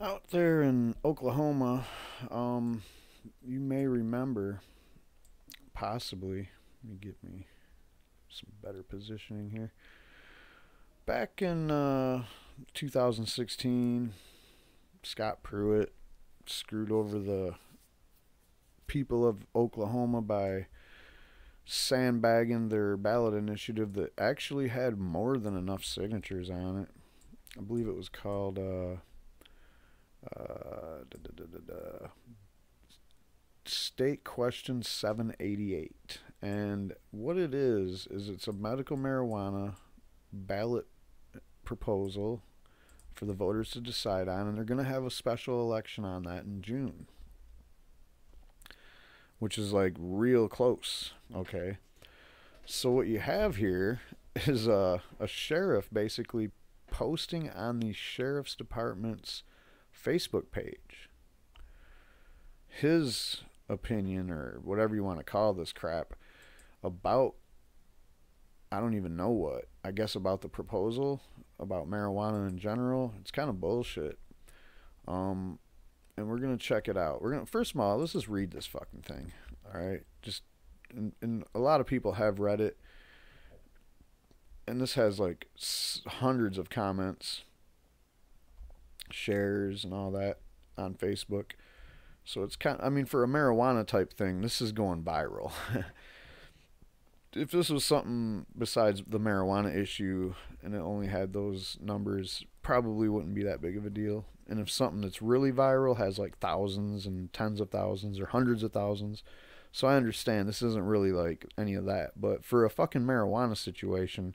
Out there in Oklahoma, you may remember, possibly, let me get me some better positioning here. Back in 2016, Scott Pruitt screwed over the people of Oklahoma by sandbagging their ballot initiative that actually had more than enough signatures on it. I believe it was called da, da, da, State Question 788. And what it is it's a medical marijuana ballot proposal for the voters to decide on, and they're going to have a special election on that in June, which is like real close. Okay. So, what you have here is a sheriff basically posting on the sheriff's department's Facebook page his opinion, or whatever you want to call this crap, about, I don't even know what, I guess about the proposal, about marijuana in general. It's kind of bullshit. Um, and we're gonna check it out. We're gonna first of all, let's just read this fucking thing. All right, just and a lot of people have read it, and this has like hundreds of comments, shares, and all that on Facebook. So it's kind of, I mean, for a marijuana type thing, this is going viral. If this was something besides the marijuana issue and it only had those numbers, probably wouldn't be that big of a deal. And if something that's really viral has like thousands and tens of thousands or hundreds of thousands, so I understand this isn't really like any of that. But for a fucking marijuana situation,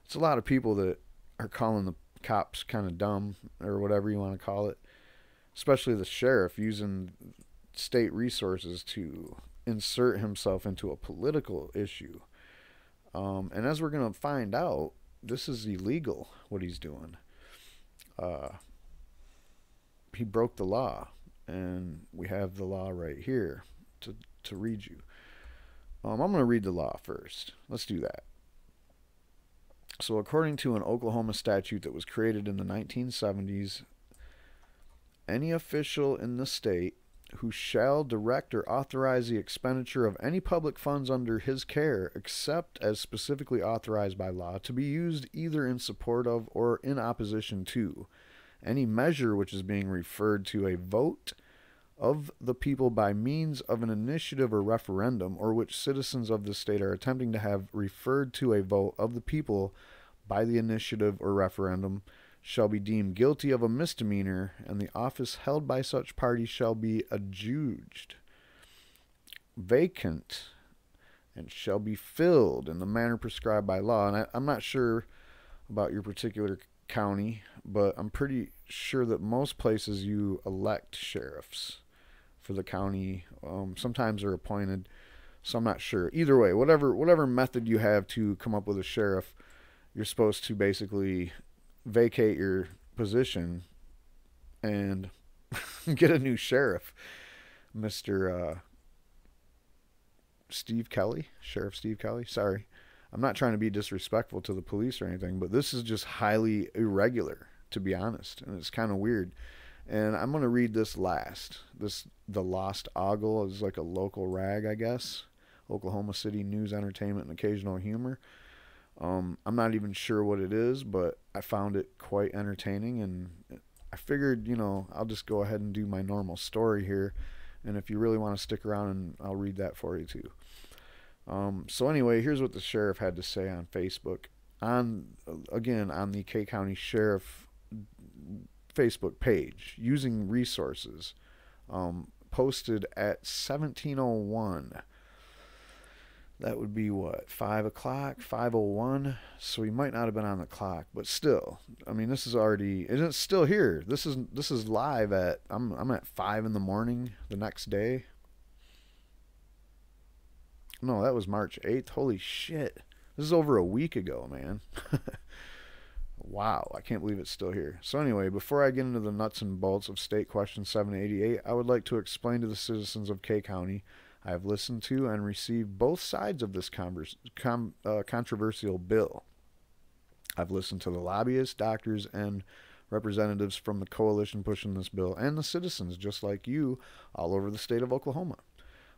it's a lot of people that are calling the cops kind of dumb, or whatever you want to call it, especially the sheriff using state resources to insert himself into a political issue. And as we're going to find out, this is illegal, what he's doing. Uh, he broke the law, and we have the law right here to read you. I'm going to read the law first. Let's do that. So, according to an Oklahoma statute that was created in the 1970s, any official in the state who shall direct or authorize the expenditure of any public funds under his care, except as specifically authorized by law, to be used either in support of or in opposition to any measure which is being referred to a vote of the people by means of an initiative or referendum, or which citizens of the state are attempting to have referred to a vote of the people by the initiative or referendum, shall be deemed guilty of a misdemeanor, and the office held by such party shall be adjudged vacant and shall be filled in the manner prescribed by law. And I'm not sure about your particular county, but I'm pretty sure that most places you elect sheriffs for the county. Sometimes they're appointed, so I'm not sure. Either way, whatever method you have to come up with a sheriff, you're supposed to basically vacate your position and get a new sheriff, Mr. Steve Kelly, Sheriff Steve Kelly. Sorry, I'm not trying to be disrespectful to the police or anything, but this is just highly irregular, to be honest, and it's kind of weird. And I'm gonna read this last. The Lost Ogle is like a local rag, I guess. Oklahoma City news, entertainment, and occasional humor. I'm not even sure what it is, but I found it quite entertaining, and I figured, I'll just go ahead and do my normal story here, and if you really want to stick around, and I'll read that for you too. So anyway, here's what the sheriff had to say on Facebook, on the K County Sheriff Facebook page, using resources, posted at 1701. That would be what, 5 o'clock, 5:01. So he might not have been on the clock, but still, I mean, this is already, and it's still here. This is live at, I'm at 5 in the morning the next day. No, that was March 8th. Holy shit, this is over a week ago, man. Wow, I can't believe it's still here. So anyway, before I get into the nuts and bolts of State Question 788, I would like to explain to the citizens of K County I have listened to and received both sides of this controversial bill. I've listened to the lobbyists, doctors, and representatives from the coalition pushing this bill, and the citizens just like you all over the state of Oklahoma.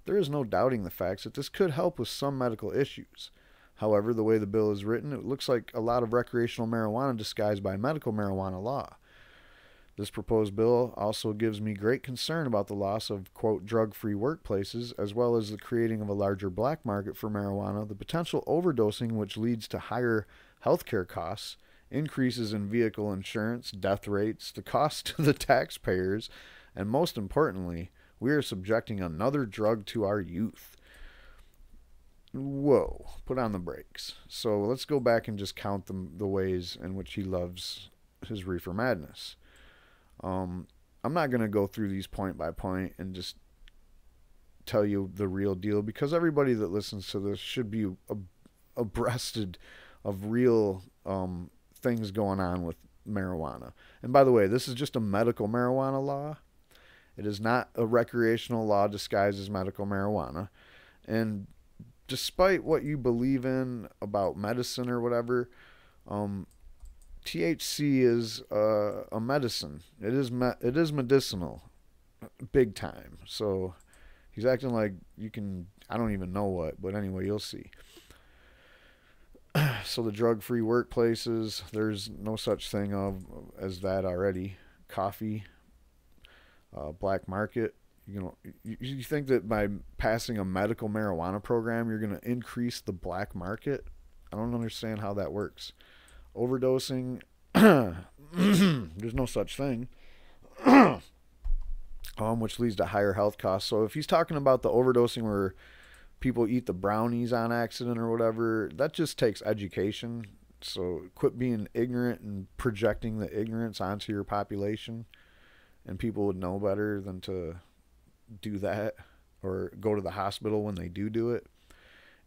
There is no doubting the facts that this could help with some medical issues. However, the way the bill is written, it looks like a lot of recreational marijuana disguised by medical marijuana law. This proposed bill also gives me great concern about the loss of, quote, drug-free workplaces, as well as the creating of a larger black market for marijuana, the potential overdosing which leads to higher healthcare costs, increases in vehicle insurance, death rates, the cost to the taxpayers, and most importantly, we are subjecting another drug to our youth. Whoa, put on the brakes. So let's go back and just count the ways in which he loves his reefer madness. I'm not going to go through these point by point and just tell you the real deal, because everybody that listens to this should be abreasted of real things going on with marijuana. And by the way, this is just a medical marijuana law. It is not a recreational law disguised as medical marijuana. And despite what you believe in about medicine or whatever, THC is a medicine. It is medicinal, big time. So he's acting like you can, I don't even know what, but anyway, you'll see. So the drug-free workplaces, there's no such thing as that already. Coffee, black market. You think that by passing a medical marijuana program, you're going to increase the black market? I don't understand how that works. Overdosing, there's no such thing, which leads to higher health costs. So if he's talking about the overdosing where people eat the brownies on accident or whatever, that just takes education. So quit being ignorant and projecting the ignorance onto your population, and people would know better than to do that or go to the hospital when they do it.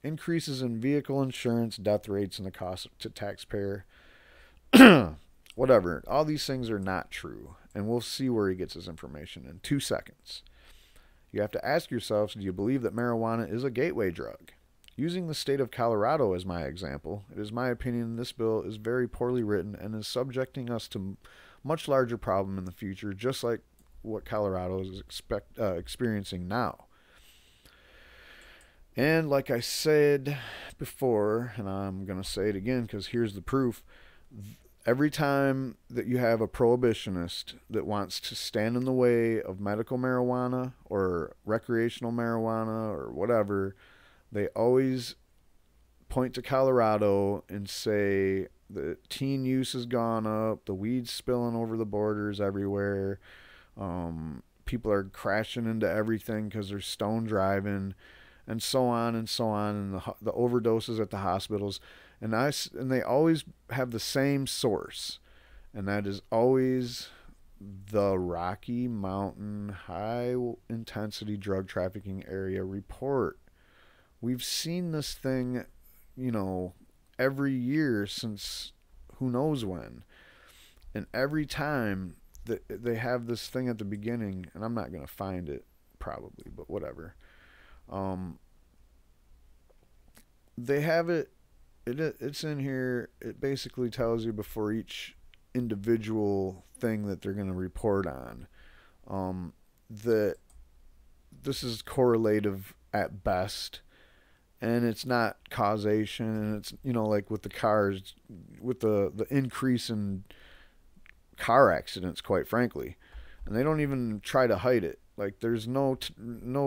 Increases in vehicle insurance, death rates, and the cost to taxpayer. Whatever. All these things are not true, and we'll see where he gets his information in 2 seconds. You have to ask yourselves, do you believe that marijuana is a gateway drug? Using the state of Colorado as my example, it is my opinion this bill is very poorly written and is subjecting us to much larger problem in the future, just like what Colorado is experiencing now. And like I said before, and I'm going to say it again because here's the proof, every time that you have a prohibitionist that wants to stand in the way of medical marijuana or recreational marijuana or whatever, they always point to Colorado and say the teen use has gone up, the weed's spilling over the borders everywhere, people are crashing into everything because they're stone driving, and so on and so on, and the overdoses at the hospitals. And they always have the same source, and that is always the Rocky Mountain High Intensity Drug Trafficking Area Report. We've seen this thing, every year since who knows when. And every time that they have this thing at the beginning, and I'm not going to find it probably, but whatever. They have it's in here. It basically tells you before each individual thing that they're going to report on, that this is correlative at best, and it's not causation. And it's, like with the cars, with the increase in car accidents, quite frankly, and they don't even try to hide it. Like, there's no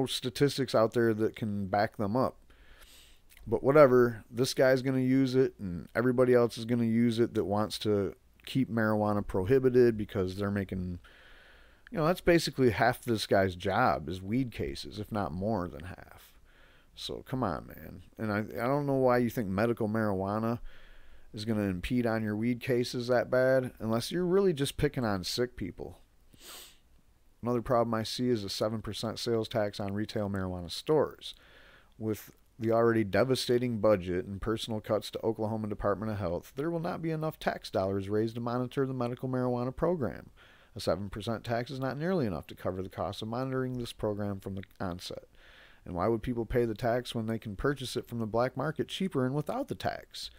statistics out there that can back them up. But whatever, this guy's going to use it, and everybody else is going to use it that wants to keep marijuana prohibited, because they're making, that's basically half this guy's job is weed cases, if not more than half. So come on, man. And I don't know why you think medical marijuana is going to impede on your weed cases that bad, unless you're really just picking on sick people. Another problem I see is a 7% sales tax on retail marijuana stores. With the already devastating budget and personal cuts to Oklahoma Department of Health, there will not be enough tax dollars raised to monitor the medical marijuana program. A 7% tax is not nearly enough to cover the cost of monitoring this program from the onset. And why would people pay the tax when they can purchase it from the black market cheaper and without the tax?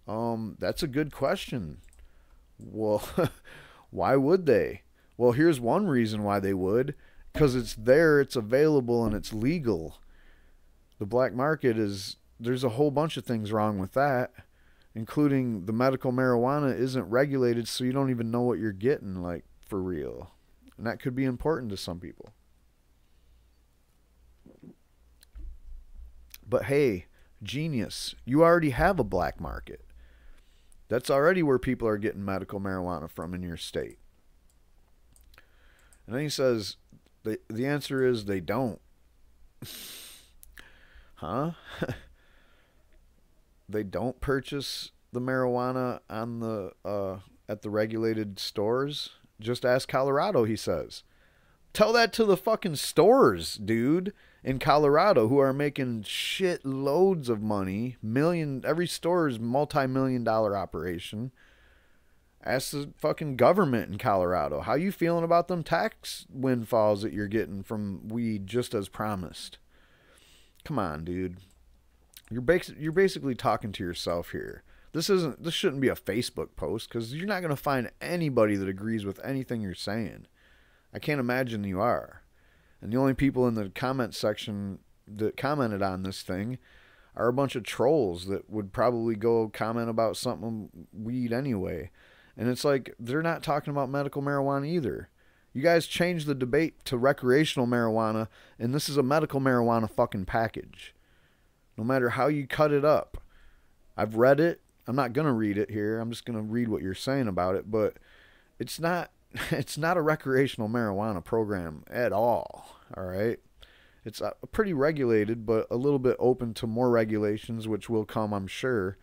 That's a good question. Well, Why would they? Well, here's one reason why they would. Because it's there, it's available, and it's legal. The black market is, there's a whole bunch of things wrong with that, including the medical marijuana isn't regulated, so you don't even know what you're getting, like, for real. And that could be important to some people. But hey, genius, you already have a black market. That's already where people are getting medical marijuana from in your state. And then he says, the answer is they don't. Huh? They don't purchase the marijuana on the at the regulated stores? Just ask Colorado, he says. Tell that to the fucking stores, dude, in Colorado who are making shit loads of money. Every store is multi-million-dollar operation. Ask the fucking government in Colorado. How you feeling about them tax windfalls that you're getting from weed just as promised? Come on, dude. You're basically talking to yourself here. This shouldn't be a Facebook post because you're not going to find anybody that agrees with anything you're saying. I can't imagine you are. And the only people in the comment section that commented on this thing are a bunch of trolls that would probably go comment about something weed anyway. And it's like, they're not talking about medical marijuana either. You guys changed the debate to recreational marijuana, and this is a medical marijuana fucking package. No matter how you cut it up. I've read it. I'm not going to read it here. I'm just going to read what you're saying about it. But it's not a recreational marijuana program at all. All right? It's pretty regulated, but a little bit open to more regulations, which will come, I'm sure.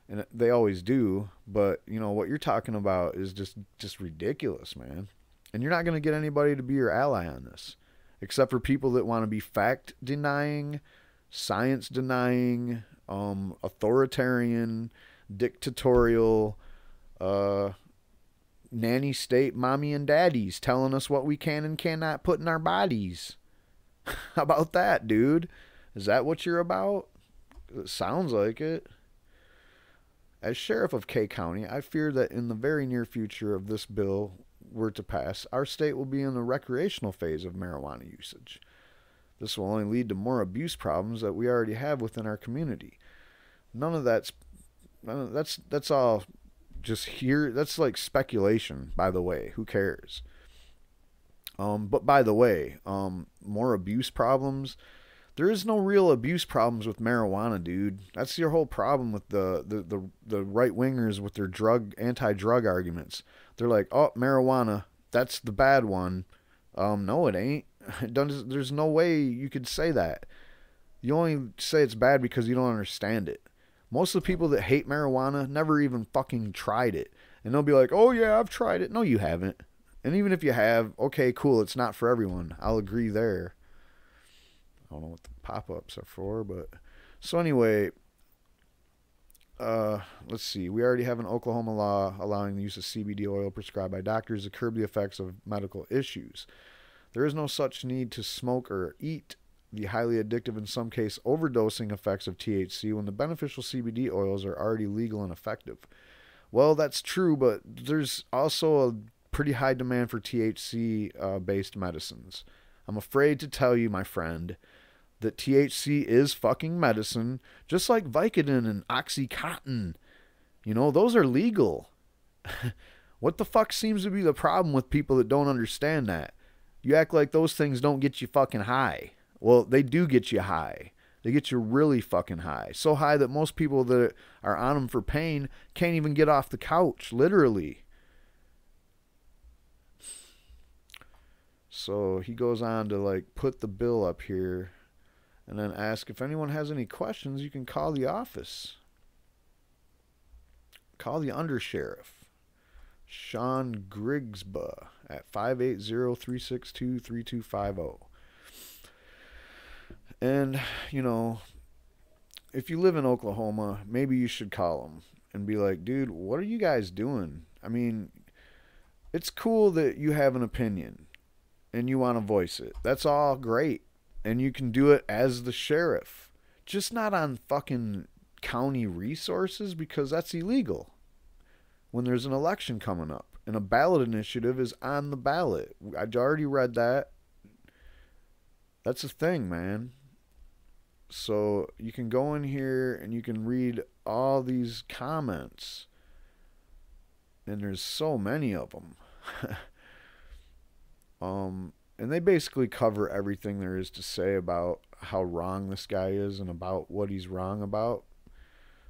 And they always do. But, you know, what you're talking about is just ridiculous, man. And you're not going to get anybody to be your ally on this. Except for people that want to be fact-denying, science-denying, authoritarian, dictatorial, nanny state mommy and daddies telling us what we can and cannot put in our bodies. How about that, dude? Is that what you're about? It sounds like it. As sheriff of K County, I fear that in the very near future of this bill were to pass, our state will be in the recreational phase of marijuana usage. This will only lead to more abuse problems that we already have within our community. That's all just here. That's like speculation, by the way. Who cares? But by the way, more abuse problems. There is no real abuse problems with marijuana, dude. That's your whole problem with the right wingers with their anti-drug arguments. They're like, oh, marijuana, that's the bad one. No, it ain't. There's no way you could say that. You only say it's bad because you don't understand it. Most of the people that hate marijuana never even fucking tried it. And they'll be like, oh yeah, I've tried it. No, you haven't. And even if you have, okay, cool, it's not for everyone. I'll agree there. I don't know what the pop-ups are for, but... So anyway, let's see. We already have an Oklahoma law allowing the use of CBD oil prescribed by doctors to curb the effects of medical issues. There is no such need to smoke or eat the highly addictive, in some case, overdosing effects of THC when the beneficial CBD oils are already legal and effective. Well, that's true, but there's also a pretty high demand for THC-based medicines. I'm afraid to tell you, my friend, that THC is fucking medicine, just like Vicodin and Oxycontin. You know, those are legal. What the fuck seems to be the problem with people that don't understand that? You act like those things don't get you fucking high. Well, they do get you high. They get you really fucking high. So high that most people that are on them for pain can't even get off the couch, literally. So he goes on to like put the bill up here and then ask if anyone has any questions, you can call the office. Call the undersheriff, Sean Grigsba, at 580-362-3250. And, you know, if you live in Oklahoma, maybe you should call them and be like, dude, what are you guys doing? I mean, it's cool that you have an opinion and you want to voice it. That's all great. And you can do it as the sheriff. Just not on fucking county resources, because that's illegal when there's an election coming up. and a ballot initiative is on the ballot. I already read that. That's a thing, man. So you can go in here and you can read all these comments, and there's so many of them. And they basically cover everything there is to say about how wrong this guy is and about what he's wrong about.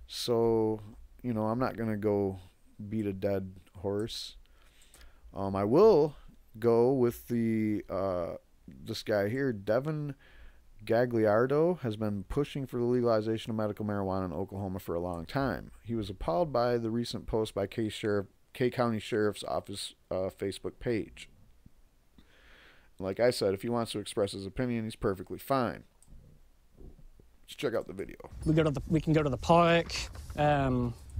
So, you know, I'm not going to go beat a dead horse. I will go with the this guy here, Devin Gagliardo, has been pushing for the legalization of medical marijuana in Oklahoma for a long time. He was appalled by the recent post by K County Sheriff's Office Facebook page. Like I said, if he wants to express his opinion, he's perfectly fine. Let's check out the video. We can go to the park,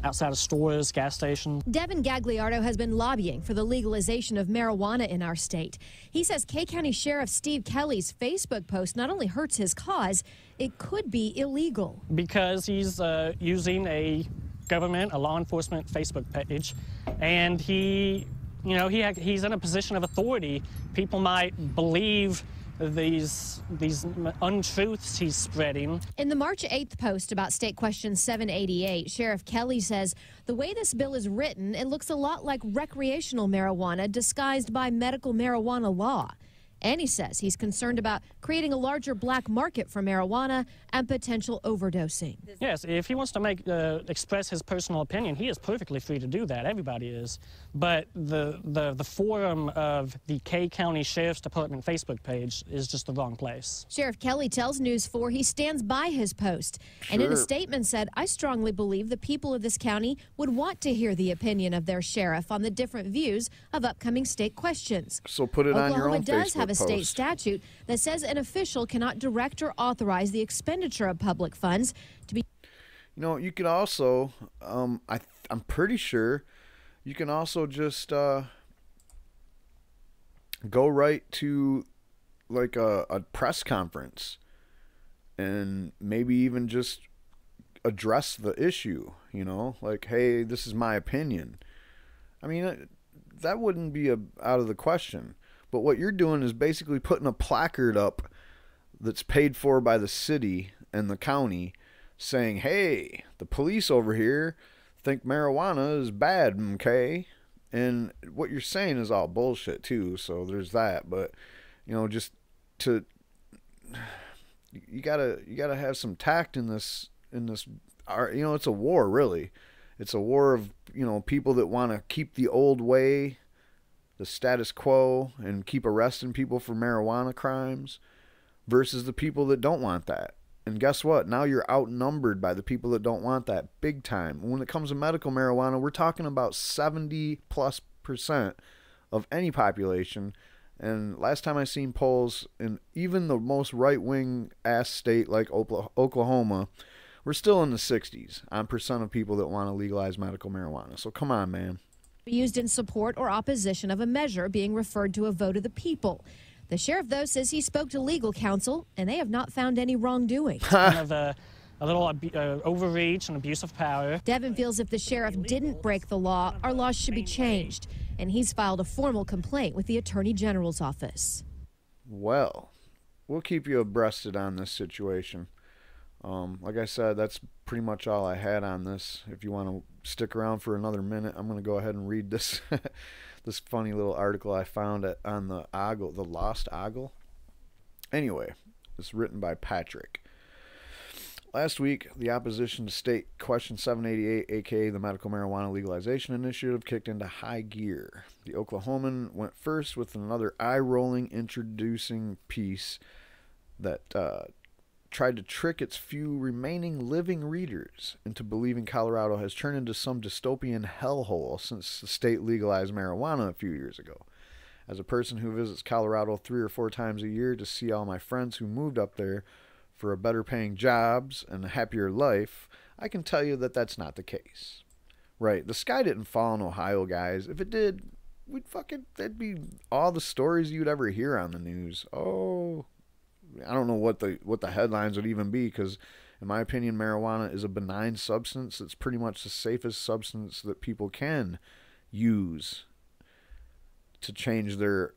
outside of stores, gas stations. Devin Gagliardo has been lobbying for the legalization of marijuana in our state. He says K County Sheriff Steve Kelly's Facebook post not only hurts his cause, it could be illegal. Because he's using a law enforcement Facebook page, and he's in a position of authority. People might believe these untruths he's spreading. In the March 8th post about State Question 788, Sheriff Kelly says the way this bill is written, it looks a lot like recreational marijuana disguised by medical marijuana law. And he says he's concerned about creating a larger black market for marijuana and potential overdosing. Yes, if he wants to express his personal opinion, he is perfectly free to do that. Everybody is. But the forum of the K County Sheriff's Department Facebook page is just the wrong place. Sheriff Kelly tells News 4 he stands by his post, and in a statement said, "I strongly believe the people of this county would want to hear the opinion of their sheriff on the different views of upcoming state questions." So put it on your own Facebook Oklahoma does have a state post. statute that says an official cannot direct or authorize the expenditure of public funds to be. You know, you could also, I'm pretty sure you can also just go right to like a press conference and maybe even just address the issue, you know, like, hey, this is my opinion. I mean, that wouldn't be out of the question. But what you're doing is basically putting a placard up that's paid for by the city and the county saying, hey, the police over here think marijuana is bad, okay? And what you're saying is all bullshit too, so there's that. But, you know, just to you gotta have some tact in this you know, it's a war, really. It's a war of, you know, people that want to keep the old way, the status quo, and keep arresting people for marijuana crimes versus the people that don't want that. And guess what? Now you're outnumbered by the people that don't want that big time. When it comes to medical marijuana, we're talking about 70+% of any population. And last time I seen polls in even the most right-wing ass state like Oklahoma, we're still in the 60s on percent of people that want to legalize medical marijuana. So come on, man. Used in support or opposition of a measure being referred to a vote of the people. The sheriff, though, says he spoke to legal counsel, and they have not found any wrongdoing. Kind of a little overreach and abuse of power. Devin feels if the sheriff didn't break the law, our laws should be changed, and he's filed a formal complaint with the Attorney General's office. Well, we'll keep you abreasted on this situation. Like I said, that's pretty much all I had on this. If you want to stick around for another minute, I'm going to go ahead and read this this funny little article I found on the Lost Ogle. Anyway, it's written by Patrick. Last week, the opposition to State Question 788, aka the Medical Marijuana Legalization Initiative, kicked into high gear. The Oklahoman went first with another eye-rolling introducing piece that tried to trick its few remaining living readers into believing Colorado has turned into some dystopian hellhole since the state legalized marijuana a few years ago. As a person who visits Colorado 3 or 4 times a year to see all my friends who moved up there for a better paying jobs and a happier life, I can tell you that that's not the case. Right, the sky didn't fall in Ohio, guys. If it did, that'd be all the stories you'd ever hear on the news. Oh, I don't know what the headlines would even be, because in my opinion, marijuana is a benign substance. It's pretty much the safest substance that people can use to change their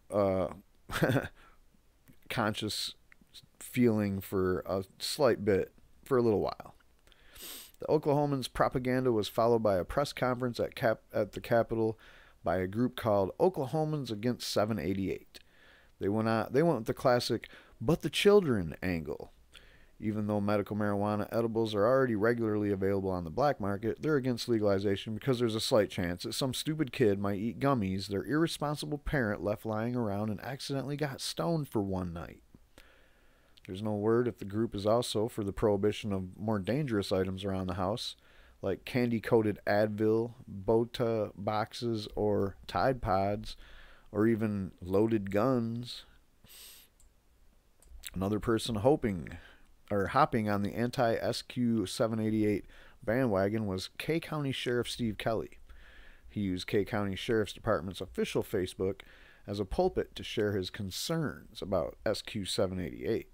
conscious feeling for a slight bit for a little while. The Oklahomans' propaganda was followed by a press conference at the Capitol by a group called Oklahomans Against 788. They went with the classic "but the children" angle. Even though medical marijuana edibles are already regularly available on the black market, they're against legalization because there's a slight chance that some stupid kid might eat gummies their irresponsible parent left lying around and accidentally got stoned for one night. There's no word if the group is also for the prohibition of more dangerous items around the house, like candy-coated Advil, Bota boxes, or Tide Pods, or even loaded guns. Another person hopping on the anti-SQ 788 bandwagon was K County Sheriff Steve Kelly. He used K County Sheriff's Department's official Facebook as a pulpit to share his concerns about SQ 788.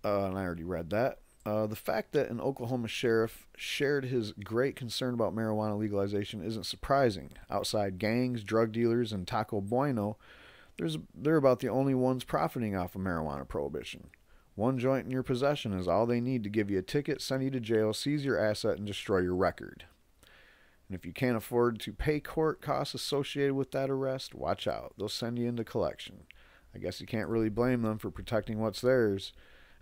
And I already read that. The fact that an Oklahoma sheriff shared his great concern about marijuana legalization isn't surprising. Outside gangs, drug dealers, and Taco Bueno, they're about the only ones profiting off of marijuana prohibition. One joint in your possession is all they need to give you a ticket, send you to jail, seize your asset, and destroy your record. And if you can't afford to pay court costs associated with that arrest, watch out. They'll send you into collection. I guess you can't really blame them for protecting what's theirs.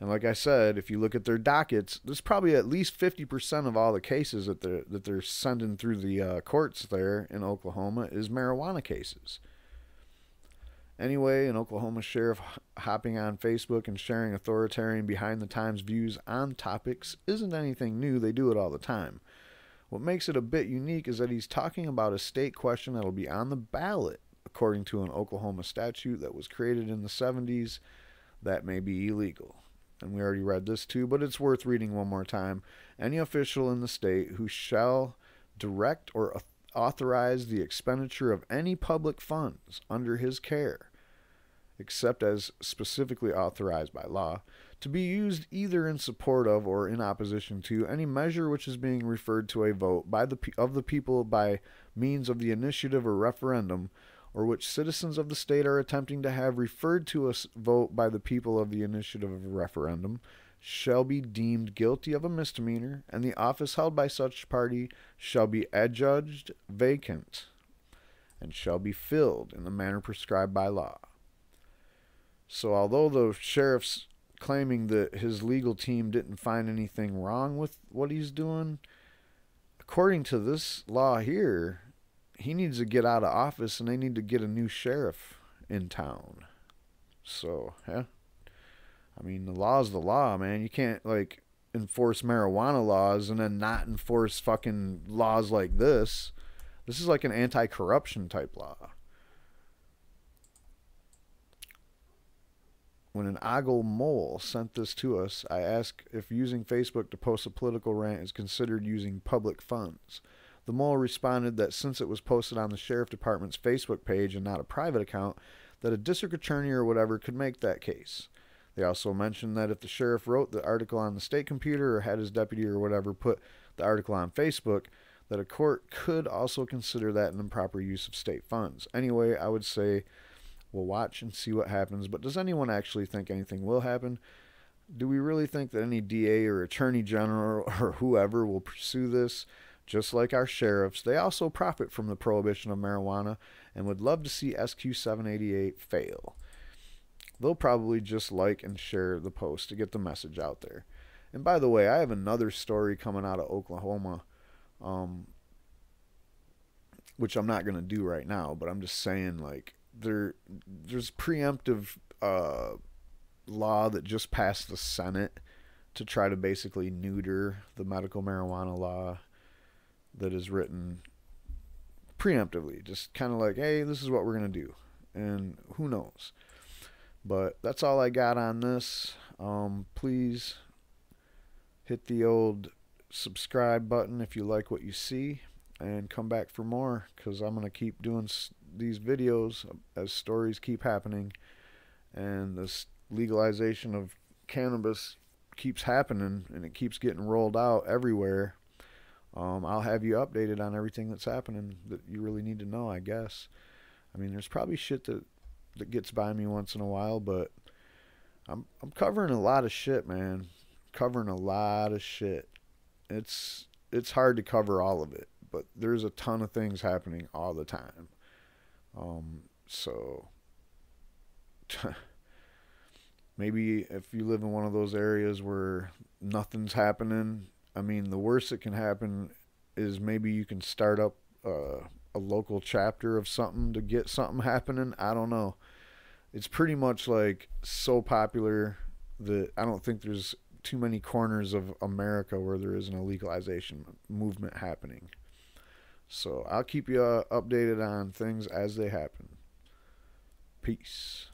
And like I said, if you look at their dockets, there's probably at least 50% of all the cases that they're sending through the courts there in Oklahoma is marijuana cases. Anyway, an Oklahoma sheriff hopping on Facebook and sharing authoritarian behind-the-times views on topics isn't anything new. They do it all the time. What makes it a bit unique is that he's talking about a state question that'll be on the ballot, according to an Oklahoma statute that was created in the 70s that may be illegal. And we already read this too, but it's worth reading one more time. Any official in the state who shall direct or authorize the expenditure of any public funds under his care, except as specifically authorized by law, to be used either in support of or in opposition to any measure which is being referred to a vote of the people by means of the initiative or referendum, or which citizens of the state are attempting to have referred to a vote by the people of the initiative of a referendum, shall be deemed guilty of a misdemeanor, and the office held by such party shall be adjudged vacant, and shall be filled in the manner prescribed by law. So although the sheriff's claiming that his legal team didn't find anything wrong with what he's doing, according to this law here, he needs to get out of office and they need to get a new sheriff in town. So, yeah. I mean, the law's the law, man. You can't, like, enforce marijuana laws and then not enforce fucking laws like this. This is like an anti-corruption type law. When an Ogle Mole sent this to us, I asked if using Facebook to post a political rant is considered using public funds. The Mole responded that since it was posted on the Sheriff Department's Facebook page and not a private account, that a district attorney or whatever could make that case. They also mentioned that if the sheriff wrote the article on the state computer or had his deputy or whatever put the article on Facebook, that a court could also consider that an improper use of state funds. Anyway, I would say we'll watch and see what happens, but does anyone actually think anything will happen? Do we really think that any DA or attorney general or whoever will pursue this? Just like our sheriffs, they also profit from the prohibition of marijuana and would love to see SQ 788 fail. They'll probably just like and share the post to get the message out there. And by the way, I have another story coming out of Oklahoma, which I'm not going to do right now, but I'm just saying, like, there's preemptive law that just passed the Senate to try to basically neuter the medical marijuana law that is written preemptively, just kind of like, hey, this is what we're going to do, and who knows. But that's all I got on this. Please hit the old subscribe button if you like what you see, and come back for more, because I'm going to keep doing these videos as stories keep happening, and this legalization of cannabis keeps happening, and it keeps getting rolled out everywhere. I'll have you updated on everything that's happening that you really need to know, I guess. I mean, there's probably shit that gets by me once in a while, but I'm covering a lot of shit, man. Covering a lot of shit. It's hard to cover all of it, but there's a ton of things happening all the time. So maybe if you live in one of those areas where nothing's happening, I mean, the worst that can happen is maybe you can start up a local chapter of something to get something happening. I don't know. It's pretty much like so popular that I don't think there's too many corners of America where there isn't a legalization movement happening. So I'll keep you updated on things as they happen. Peace.